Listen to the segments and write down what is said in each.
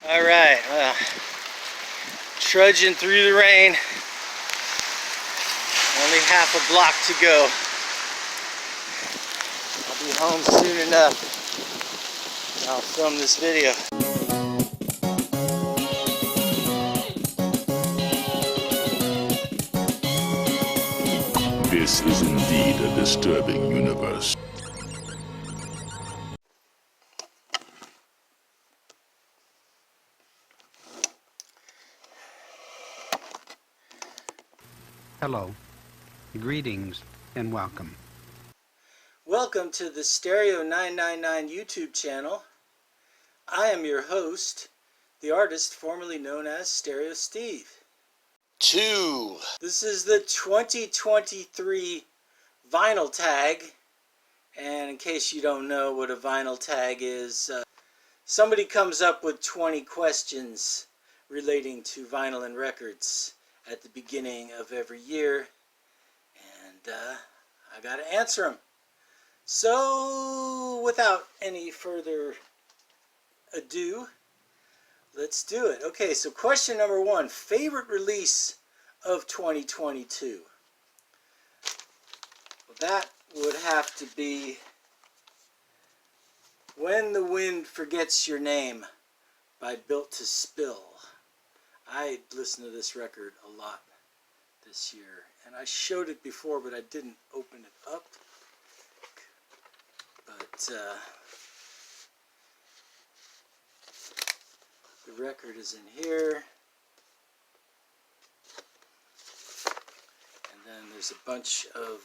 Alright, well, trudging through the rain. Only half a block to go. I'll be home soon enough. I'll film this video. This is indeed a disturbing universe. Hello, greetings, and welcome. Welcome to the Stereo 999 YouTube channel. I am your host, the artist formerly known as Stereo Steve. This is the 2023 vinyl tag, and in case you don't know what a vinyl tag is, somebody comes up with 20 questions relating to vinyl and records at the beginning of every year, and I gotta answer them. So without any further ado, let's do it. Okay, so question number one, favorite release of 2022. Well, that would have to be When the Wind Forgets Your Name by Built to Spill. I listened to this record a lot this year, and I showed it before, but I didn't open it up. But the record is in here, and then there's a bunch of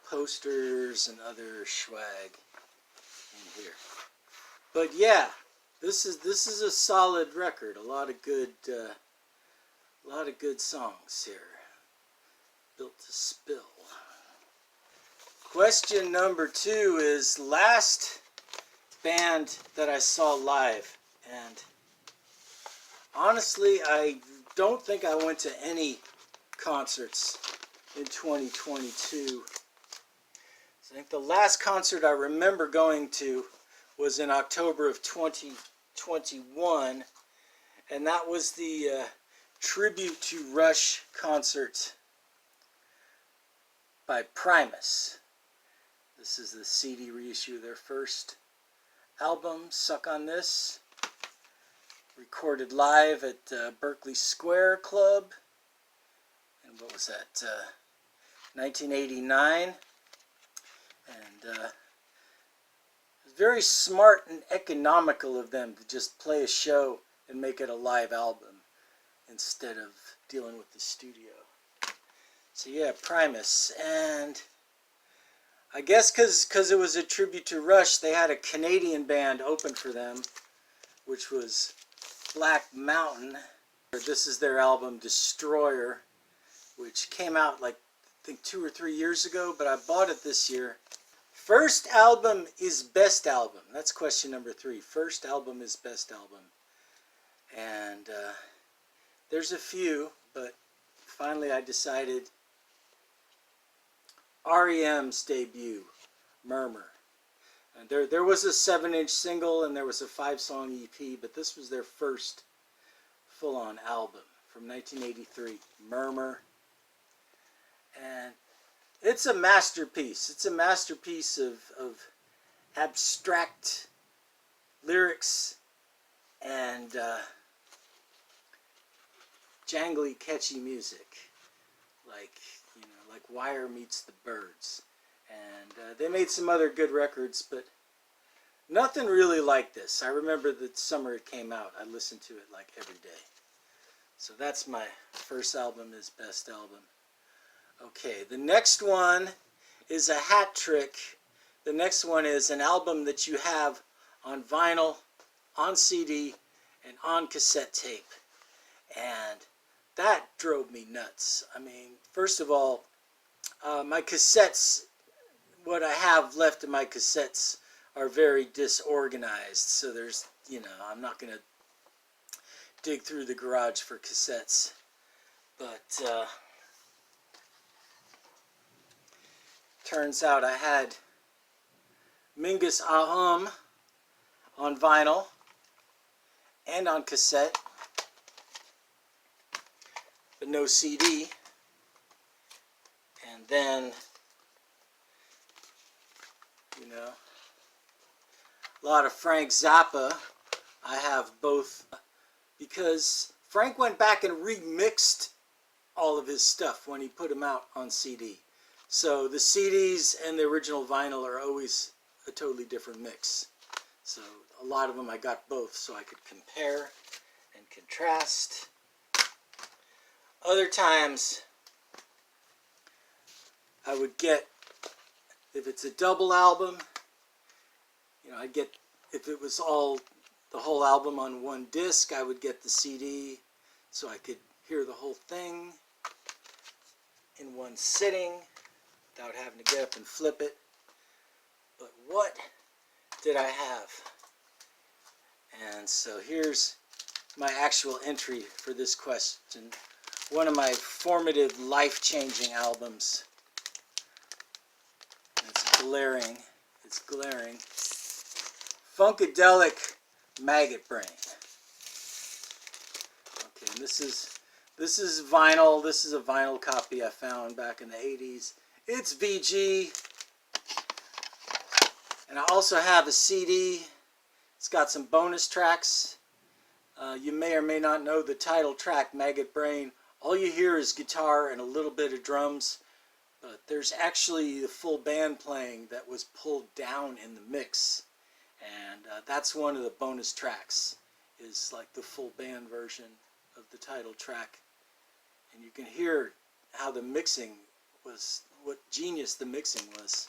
posters and other swag in here. But yeah, this is a solid record. A lot of good songs here. Built to Spill. Question number two is last band that I saw live, and honestly I don't think I went to any concerts in 2022. I think the last concert I remember going to was in October of 2021, and that was the Tribute to Rush concert by Primus. This is the CD reissue of their first album, Suck on This, recorded live at Berkeley Square Club, and what was that, 1989, and it's very smart and economical of them to just play a show and make it a live album instead of dealing with the studio. So yeah, Primus, and I guess because it was a tribute to Rush, they had a Canadian band open for them, which was Black Mountain. This is their album Destroyer, which came out like I think 2 or 3 years ago, but I bought it this year. First album is best album. That's question number 3. First album is best album. And there's a few, but finally I decided REM's debut, Murmur. And there was a 7-inch single and there was a 5-song EP, but this was their first full-on album from 1983, Murmur. And it's a masterpiece. It's a masterpiece of abstract lyrics and jangly, catchy music, like Wire Meets the Birds. And they made some other good records, but nothing really like this. I remember the summer it came out. I listened to it like every day. So that's my first album is best album. Okay, the next one is a hat trick. The next one is an album that you have on vinyl, on CD, and on cassette tape. And that drove me nuts. I mean, first of all, my cassettes, what I have left of my cassettes are very disorganized. So there's, I'm not going to dig through the garage for cassettes. But turns out I had Mingus Ahum on vinyl, and on cassette, but no CD. And then, you know, a lot of Frank Zappa. I have both because Frank went back and remixed all of his stuff when he put them out on CD. So the CDs and the original vinyl are always a totally different mix. So a lot of them I got both so I could compare and contrast. Other times I would get, if it's a double album, you know, I'd get, if it was all, the whole album on one disc, I would get the CD so I could hear the whole thing in one sitting without having to get up and flip it. But what did I have? And so here's my actual entry for this question. One of my formative, life-changing albums. It's glaring. It's glaring. Funkadelic Maggot Brain. Okay, and this is vinyl. This is a vinyl copy I found back in the 80s. It's VG. And I also have a CD. It's got some bonus tracks. You may or may not know the title track, Maggot Brain. All you hear is guitar and a little bit of drums. But there's actually a full band playing that was pulled down in the mix. And that's one of the bonus tracks, is like the full band version of the title track. And you can hear how the mixing was, what genius the mixing was.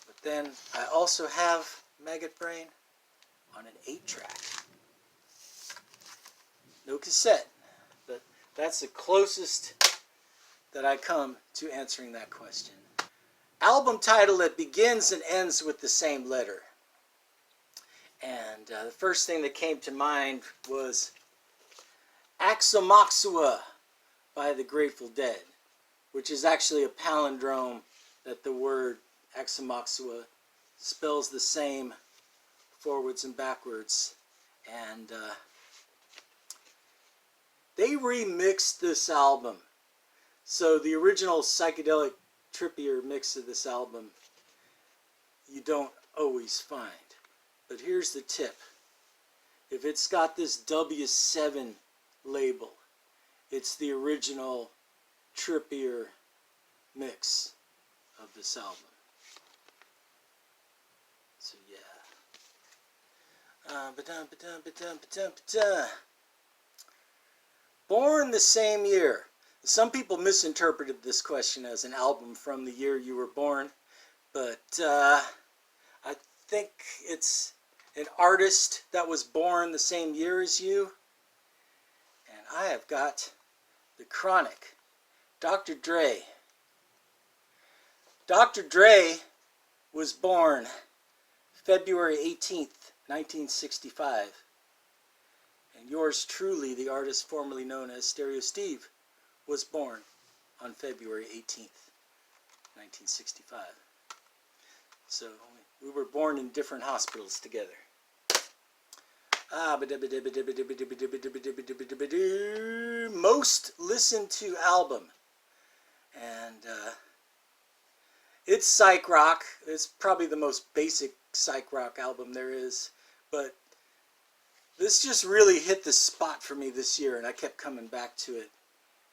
But then I also have Maggot Brain on an 8-track. No cassette, but that's the closest that I come to answering that question. Album title that begins and ends with the same letter. And the first thing that came to mind was Aoxomoxoa by the Grateful Dead, which is actually a palindrome that the word Aoxomoxoa spells the same forwards and backwards. And they remixed this album. So the original psychedelic trippier mix of this album you don't always find. But here's the tip. If it's got this W7 label, it's the original trippier mix of this album. So yeah. Born the same year. Some people misinterpreted this question as an album from the year you were born, but I think it's an artist that was born the same year as you. And I have got The Chronic, Dr. Dre. Dr. Dre was born February 18th, 1965. And yours truly, the artist formerly known as Stereo Steve, was born on February 18th, 1965. So we were born in different hospitals together. Most listened to album. And it's psych rock. It's probably the most basic psych rock album there is. But this just really hit the spot for me this year, and I kept coming back to it.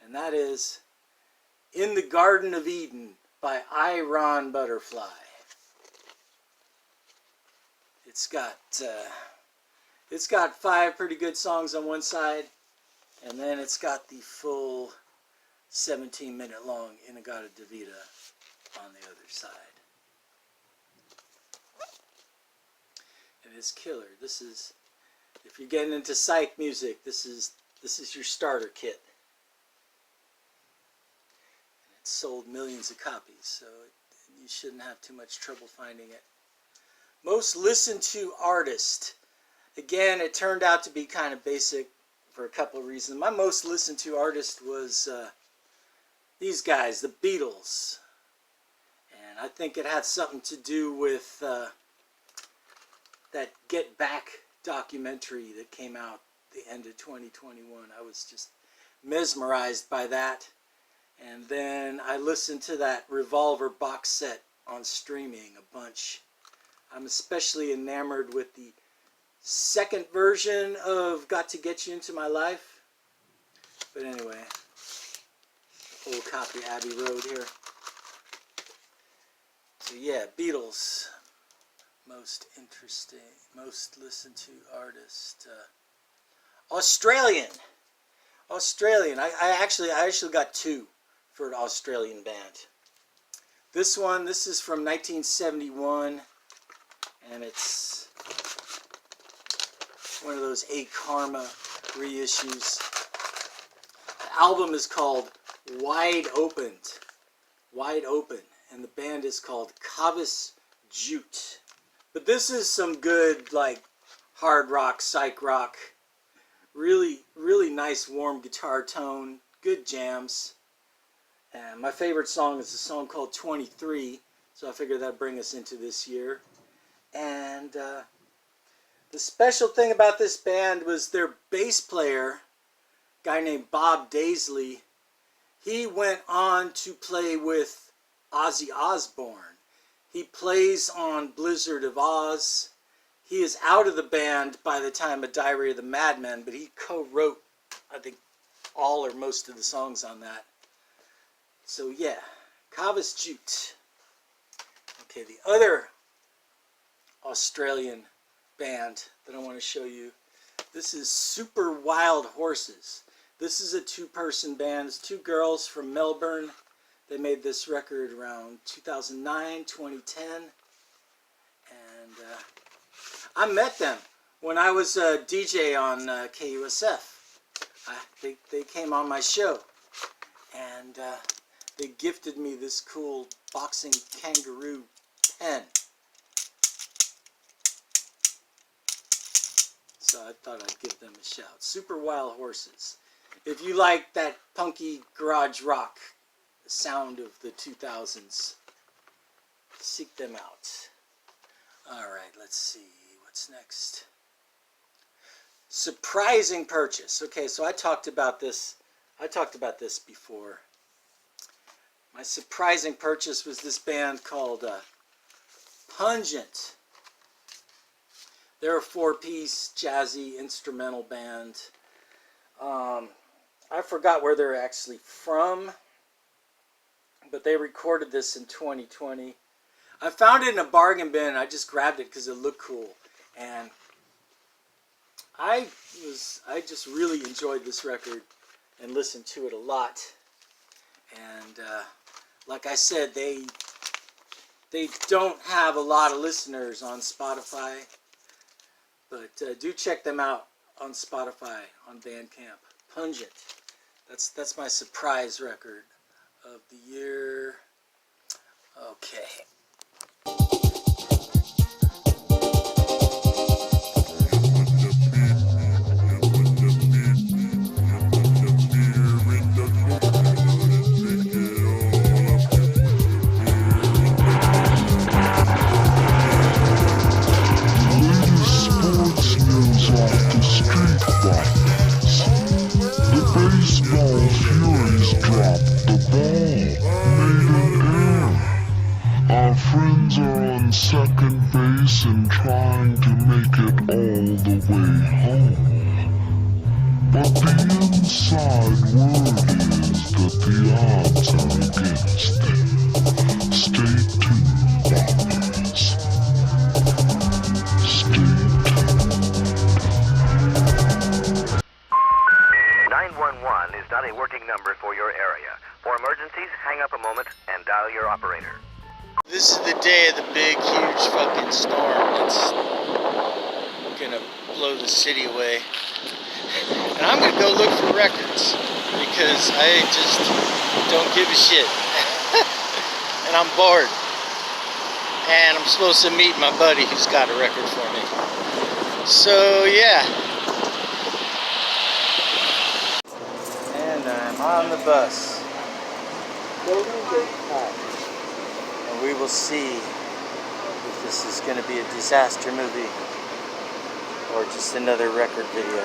And that is In the Garden of Eden by I, Ron Butterfly. It's got 5 pretty good songs on one side, and then it's got the full 17-minute long In-A-Gadda-Da-Vida on the other side. And it's killer. This is, if you're getting into psych music, this is your starter kit. And it sold millions of copies, so you shouldn't have too much trouble finding it. Most listened to artist. Again, it turned out to be kind of basic for a couple of reasons. My most listened to artist was these guys, the Beatles. And I think it had something to do with that Get Back documentary that came out the end of 2021. I was just mesmerized by that. And then I listened to that Revolver box set on streaming a bunch. I'm especially enamored with the second version of Got to Get You Into My Life. But anyway, old copy Abbey Road here. So yeah, Beatles. Most interesting, most listened to artist. Australian. I actually got two for an Australian band. This is from 1971, and it's one of those A Karma reissues. The album is called Wide Open, and the band is called Kavis Jute. But this is some good, like, hard rock, psych rock. Really, really nice warm guitar tone. Good jams. And my favorite song is a song called 23. So I figured that'd bring us into this year. And the special thing about this band was their bass player, a guy named Bob Daisley. He went on to play with Ozzy Osbourne. He plays on Blizzard of Oz. He is out of the band by the time of Diary of the Madman, but he co-wrote, I think, all or most of the songs on that. So yeah, Kavis Jute. Okay, the other Australian band that I want to show you, this is Super Wild Horses. This is a two-person band. It's two girls from Melbourne. They made this record around 2009, 2010. And I met them when I was a DJ on KUSF. They came on my show. And they gifted me this cool boxing kangaroo pen. So I thought I'd give them a shout. Super Wild Horses. If you like that punky garage rock sound of the 2000s, seek them out. Alright, let's see. What's next? Surprising purchase. Okay, so I talked about this before. My surprising purchase was this band called Pungent. They're a four-piece jazzy instrumental band. I forgot where they're actually from, but they recorded this in 2020. I found it in a bargain bin. I just grabbed it because it looked cool, and I just really enjoyed this record and listened to it a lot. And like I said, they don't have a lot of listeners on Spotify, but do check them out on Spotify, on Bandcamp. Pungent. That's my surprise record of the year. Okay. Friends are on second base and trying to make it all the way home. But the inside word is that the odds are against them. Stay tuned, bombers. Stay tuned. 911 is not a working number for your area. For emergencies, hang up a moment and dial your operator. This is the day of the big, huge fucking storm that's gonna blow the city away. And I'm gonna go look for records because I just don't give a shit. And I'm bored. And I'm supposed to meet my buddy who's got a record for me. So yeah. And I'm on the bus. Golden Gate Park. We will see if this is going to be a disaster movie or just another record video.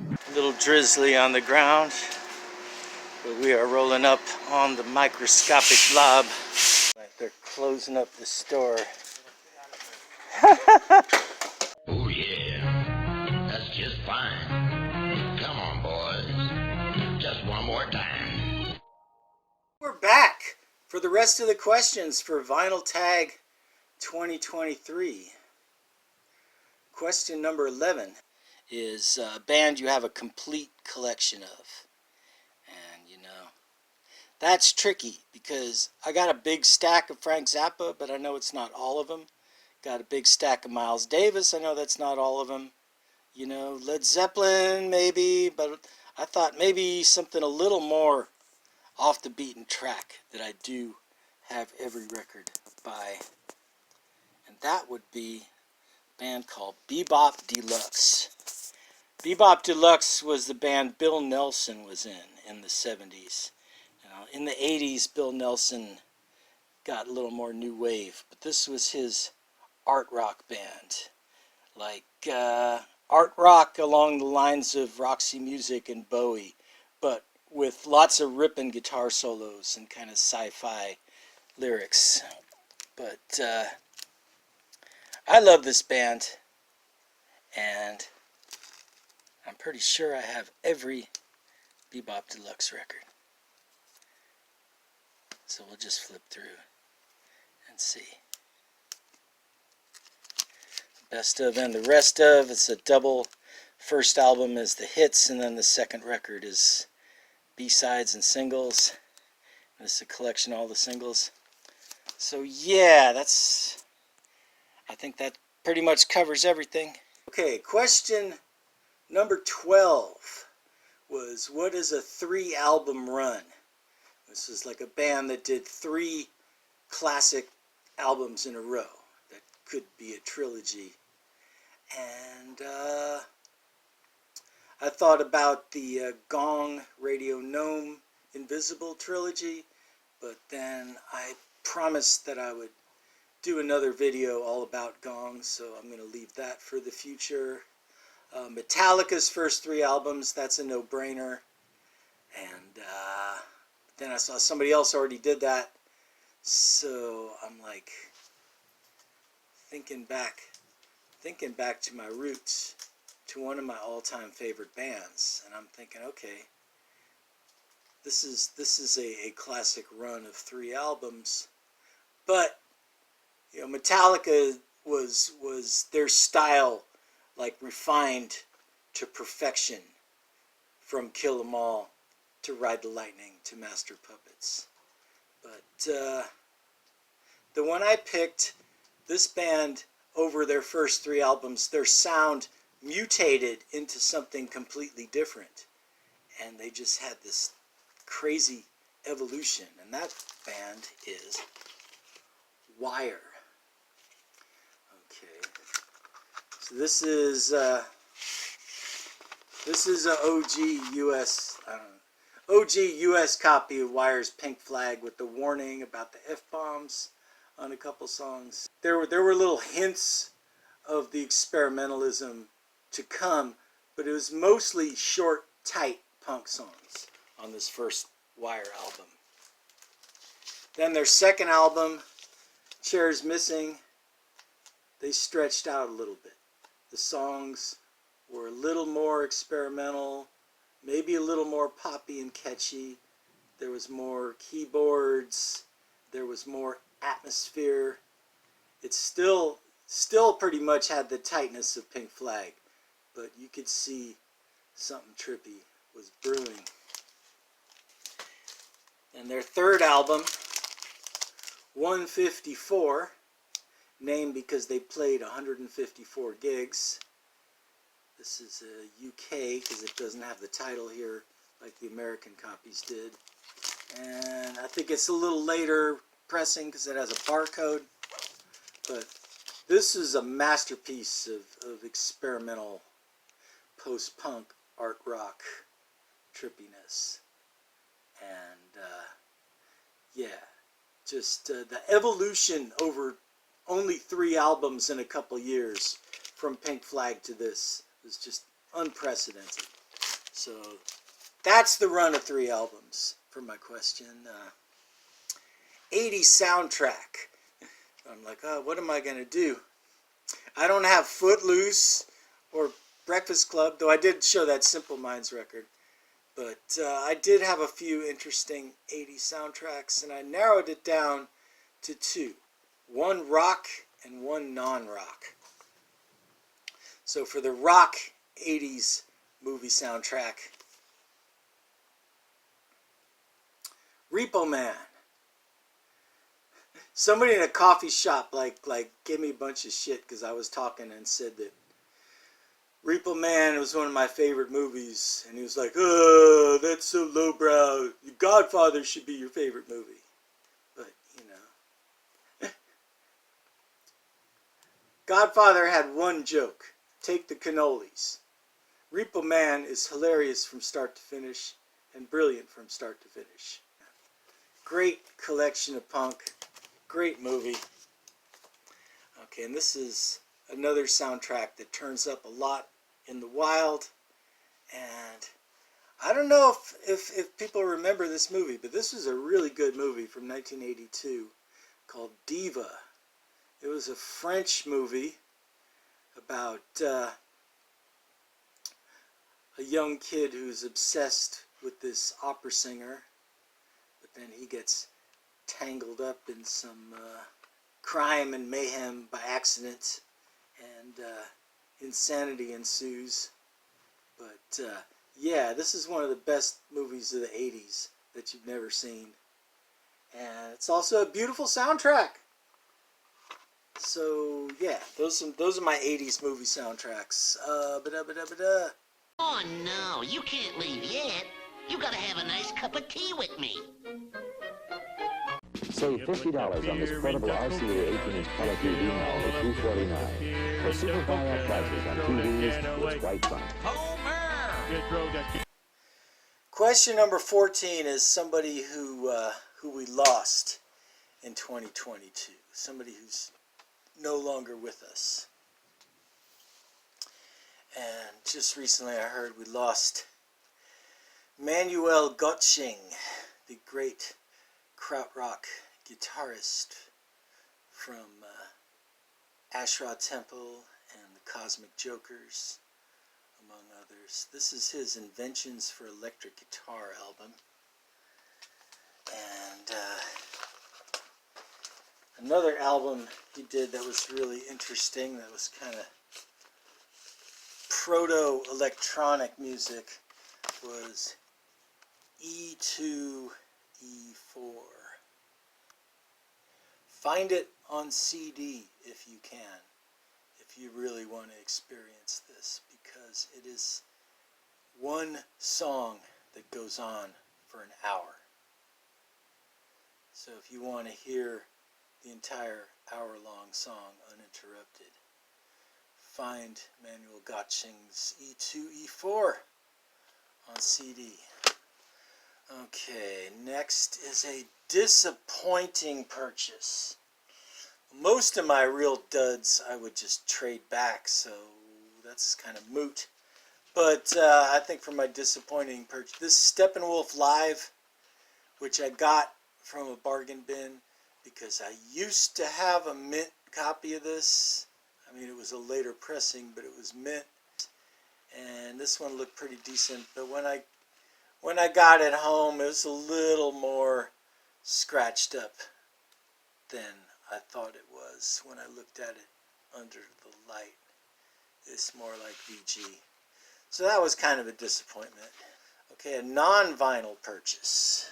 A little drizzly on the ground, but we are rolling up on the microscopic blob. Like they're closing up the store. Oh yeah, that's just fine. Come on, boys. Just one more time. We're back for the rest of the questions for Vinyl Tag 2023. Question number 11 is a band you have a complete collection of. And you know, that's tricky because I got a big stack of Frank Zappa, but I know it's not all of them. Got a big stack of Miles Davis, I know that's not all of them. You know, Led Zeppelin maybe, but I thought maybe something a little more off the beaten track that I do have every record by. And that would be a band called Bebop Deluxe. Bebop Deluxe was the band Bill Nelson was in the 70s. You know, in the 80s, Bill Nelson got a little more new wave, but this was his art rock band. Like art rock along the lines of Roxy Music and Bowie, but with lots of ripping guitar solos and kind of sci-fi lyrics. But I love this band, and I'm pretty sure I have every Bebop Deluxe record. So we'll just flip through and see. Best of and the rest of. It's a double. First album is the hits, and then the second record is B-sides and singles. This is a collection of all the singles. So yeah, I think that pretty much covers everything. Okay, question number 12 was, what is a 3-album run? This is like a band that did 3 classic albums in a row. That could be a trilogy. And I thought about the Gong, Radio Gnome, Invisible trilogy, but then I promised that I would do another video all about Gong, so I'm going to leave that for the future. Metallica's first 3 albums, that's a no-brainer. And then I saw somebody else already did that, so I'm like thinking back to my roots, to one of my all-time favorite bands, and I'm thinking, okay, this is a classic run of 3 albums, but you know, Metallica was their style like refined to perfection, from Kill 'Em All to Ride the Lightning to Master Puppets. But the one I picked, this band, over their first 3 albums, their sound mutated into something completely different, and they just had this crazy evolution, and that band is Wire. Okay, so this is a OG US, OG US copy of Wire's Pink Flag with the warning about the F-bombs on a couple songs. There were little hints of the experimentalism to come, but it was mostly short, tight punk songs on this first Wire album. Then their second album, Chairs Missing, they stretched out a little bit. The songs were a little more experimental, maybe a little more poppy and catchy. There was more keyboards, there was more atmosphere. It still pretty much had the tightness of Pink Flag, but you could see something trippy was brewing. And their third album, 154, named because they played 154 gigs. This is a UK because it doesn't have the title here like the American copies did. And I think it's a little later pressing because it has a barcode. But this is a masterpiece of experimental post-punk art rock trippiness. And yeah, just the evolution over only 3 albums in a couple years from Pink Flag to this was just unprecedented. So that's the run of 3 albums for my question. 80s soundtrack. I'm like, oh, what am I going to do? I don't have Footloose or Breakfast Club, though I did show that Simple Minds record. But I did have a few interesting 80s soundtracks, and I narrowed it down to 2. One rock and one non-rock. So for the rock 80s movie soundtrack, Repo Man. Somebody in a coffee shop like gave me a bunch of shit because I was talking and said that Repo Man was one of my favorite movies, and he was like, "Oh, that's so lowbrow. Your Godfather should be your favorite movie." But you know, Godfather had one joke: take the cannolis. Repo Man is hilarious from start to finish and brilliant from start to finish. Great collection of punk. Great movie. Okay, and this is another soundtrack that turns up a lot in the wild. And I don't know if people remember this movie, but this was a really good movie from 1982 called Diva. It was a French movie about a young kid who's obsessed with this opera singer, but then he gets tangled up in some crime and mayhem by accident, and insanity ensues. But yeah, this is one of the best movies of the 80s that you've never seen, and it's also a beautiful soundtrack. So yeah, those are my 80s movie soundtracks. Oh no, you can't leave yet. You gotta have a nice cup of tea with me. Save $50 on this portable RCA 18-inch color TV now for $249. For super buy-up prices on TVs, it's quite fun. Question number 14 is somebody who we lost in 2022. Somebody who's no longer with us. And just recently I heard we lost Manuel Gottsching, the great krautrock guitarist from Asherah Temple and the Cosmic Jokers, among others. This is his Inventions for Electric Guitar album. And another album he did that was really interesting, that was kind of proto-electronic music, was E2, E4. Find it on CD if you can, if you really want to experience this, because it is one song that goes on for an hour. So if you want to hear the entire hour-long song uninterrupted, find Manuel Gottsching's E2, E4 on CD. Okay, next is a disappointing purchase. Most of my real duds I would just trade back, so that's kind of moot. But I think for my disappointing purchase, this Steppenwolf Live, which I got from a bargain bin because I used to have a mint copy of this. I mean, it was a later pressing, but it was mint. And this one looked pretty decent, but when I got it home, it was a little more scratched up than I thought it was when I looked at it under the light. It's more like VG. So that was kind of a disappointment. Okay, a non-vinyl purchase.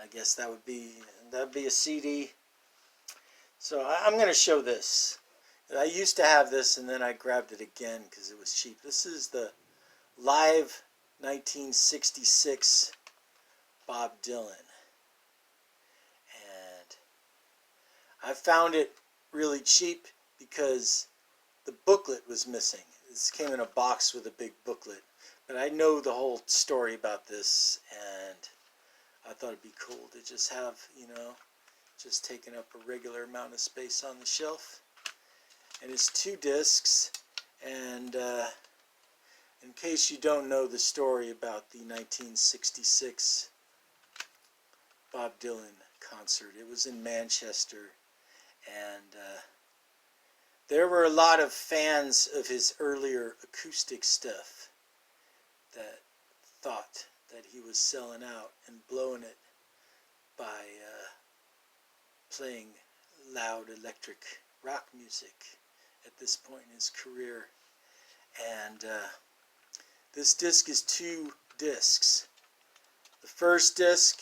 I guess that'd be a CD. So I'm going to show this. I used to have this and then I grabbed it again because it was cheap. This is the Live 1966 Bob Dylan. And I found it really cheap because the booklet was missing. This came in a box with a big booklet. But I know the whole story about this, and I thought it'd be cool to just have, just taking up a regular amount of space on the shelf. And it's 2 discs, and in case you don't know the story about the 1966 Bob Dylan concert, it was in Manchester, and there were a lot of fans of his earlier acoustic stuff that thought that he was selling out and blowing it by playing loud electric rock music at this point in his career. And this disc is 2 discs. The first disc,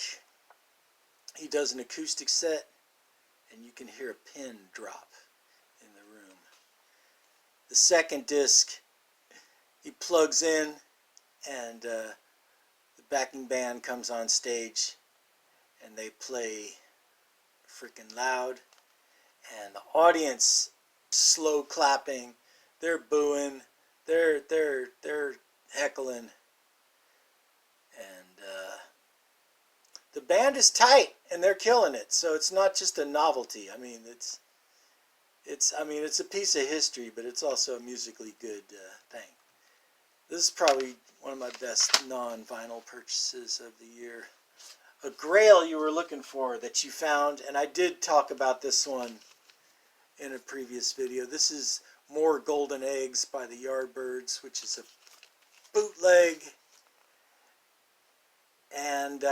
he does an acoustic set, and you can hear a pin drop in the room. The second disc, he plugs in, and the backing band comes on stage, and they play freaking loud, and the audience slow clapping, they're booing, they're heckling, and the band is tight and they're killing it. So it's not just a novelty. I mean, it's a piece of history, but it's also a musically good thing. This is probably one of my best non-vinyl purchases of the year. A grail you were looking for that you found, and I did talk about this one in a previous video. This is More Golden Eggs by the Yardbirds, which is a bootleg, and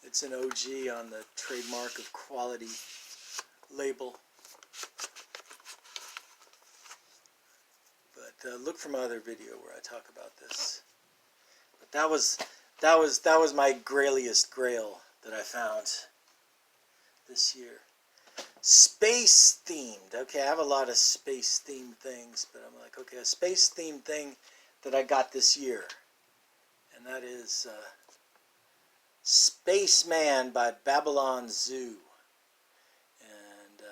it's an OG on the Trademark of Quality label. But look for my other video where I talk about this. But that was my grailiest grail that I found this year. Space themed. Okay, I have a lot of space themed things, but I'm like, okay, a space themed thing that I got this year, and that is Spaceman by Babylon Zoo. And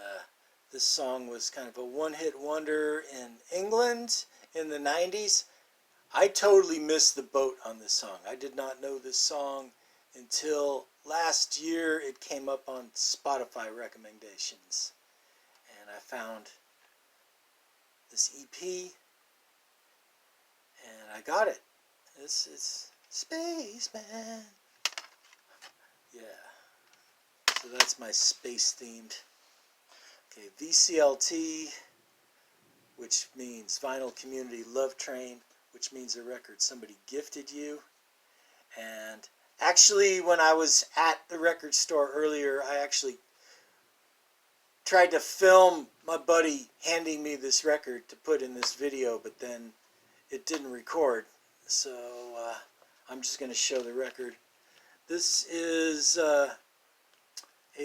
this song was kind of a one-hit wonder in England in the 90s. I totally missed the boat on this song. I did not know this song until last year. It came up on Spotify recommendations, and I found this EP, and I got it. It's Spaceman. Yeah. So that's my space themed. Okay, VCLT, which means Vinyl Community Love Train, which means a record somebody gifted you. And actually, when I was at the record store earlier, I actually tried to film my buddy handing me this record to put in this video, but then it didn't record. So I'm just going to show the record. This is a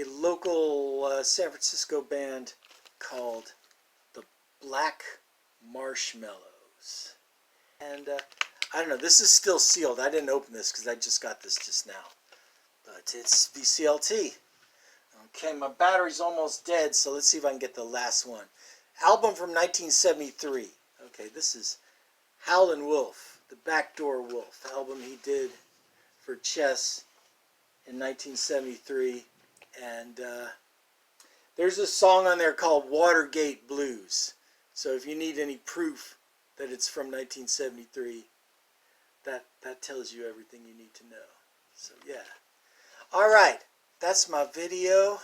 local San Francisco band called the Black Marshmallows. And I don't know, this is still sealed. I didn't open this because I just got this just now. But it's VCLT. Okay, my battery's almost dead, so let's see if I can get the last one. Album from 1973. Okay, this is Howlin' Wolf. The Backdoor Wolf album he did for Chess in 1973. And there's a song on there called Watergate Blues. So if you need any proof that it's from 1973, that tells you everything you need to know. So yeah. Alright, that's my video.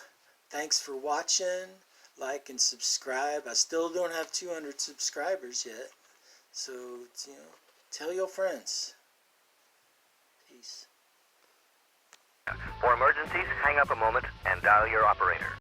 Thanks for watching. Like and subscribe. I still don't have 200 subscribers yet. So, tell your friends. Peace. For emergencies, hang up a moment and dial your operator.